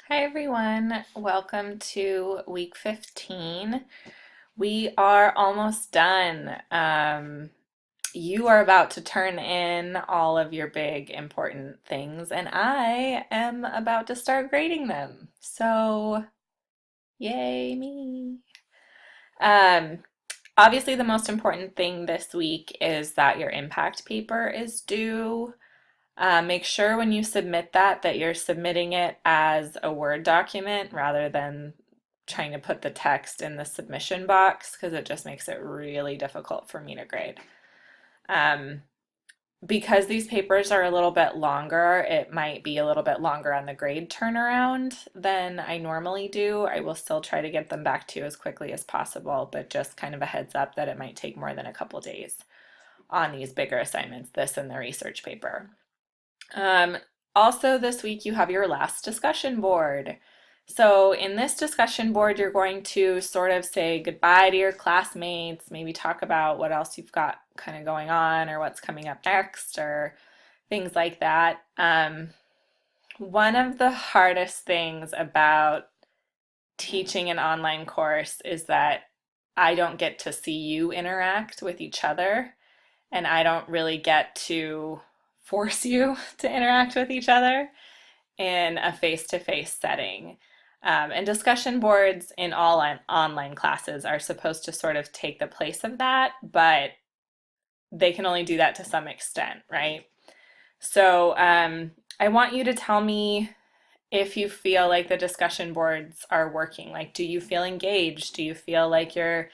Hi everyone, welcome to week 15. We are almost done. You are about to turn in all of your big important things, and I am about to start grading them. So, yay me. Um, Obviously, the most important thing this week is that your impact paper is due. Make sure when you submit that you're submitting it as a Word document rather than trying to put the text in the submission box because it just makes it really difficult for me to grade. Um, because these papers are a little bit longer, it might be a little bit longer on the grade turnaround than I normally do. I will still try to get them back to you as quickly as possible, but just kind of a heads up that it might take more than a couple days on these bigger assignments, this and the research paper. Um, Also, this week you have your last discussion board. So, in this discussion board, you're going to sort of say goodbye to your classmates, maybe talk about what else you've got kind of going on or what's coming up next or things like that. One of the hardest things about teaching an online course is that I don't get to see you interact with each other, and I don't really get to force you to interact with each other in a face-to-face setting. And discussion boards in all online classes are supposed to sort of take the place of that, but they can only do that to some extent, right? So I want you to tell me if you feel like the discussion boards are working. Like, do you feel engaged? Do you feel like you're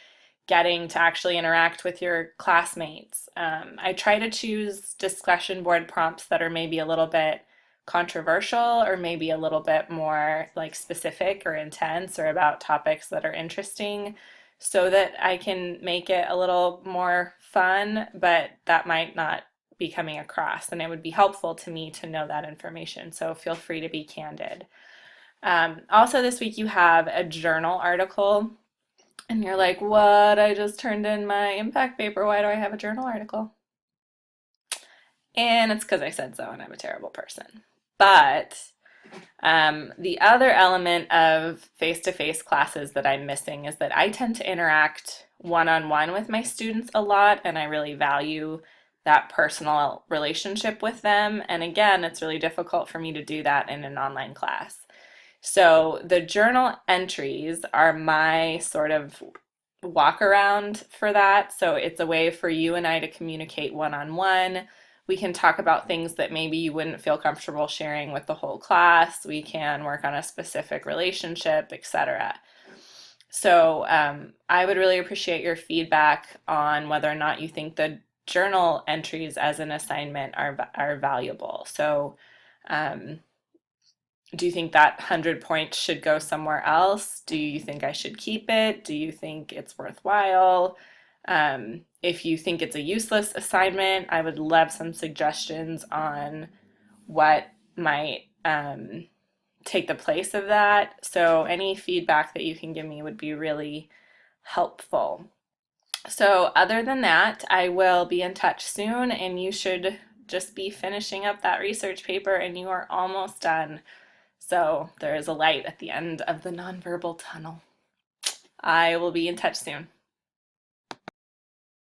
getting to actually interact with your classmates? I try to choose discussion board prompts that are maybe a little bit controversial or maybe a little bit more like specific or intense or about topics that are interesting so that I can make it a little more fun, but that might not be coming across. And it would be helpful to me to know that information. So feel free to be candid. Also, this week you have a journal article, and you're like, what? I just turned in my impact paper. Why do I have a journal article? And it's because I said so, and I'm a terrible person. But the other element of face-to-face classes that I'm missing is that I tend to interact one-on-one with my students a lot, and I really value that personal relationship with them. And again, it's really difficult for me to do that in an online class. So the journal entries are my sort of walk around for that. So it's a way for you and I to communicate one-on-one. We can talk about things that maybe you wouldn't feel comfortable sharing with the whole class. We can work on a specific relationship, etc. So I would really appreciate your feedback on whether or not you think the journal entries as an assignment are valuable. So um, do you think that 100 points should go somewhere else? Do you think I should keep it? Do you think it's worthwhile? If you think it's a useless assignment, I would love some suggestions on what might take the place of that. So, any feedback that you can give me would be really helpful. So, other than that, I will be in touch soon, and you should just be finishing up that research paper, and you are almost done. So there is a light at the end of the nonverbal tunnel. I will be in touch soon.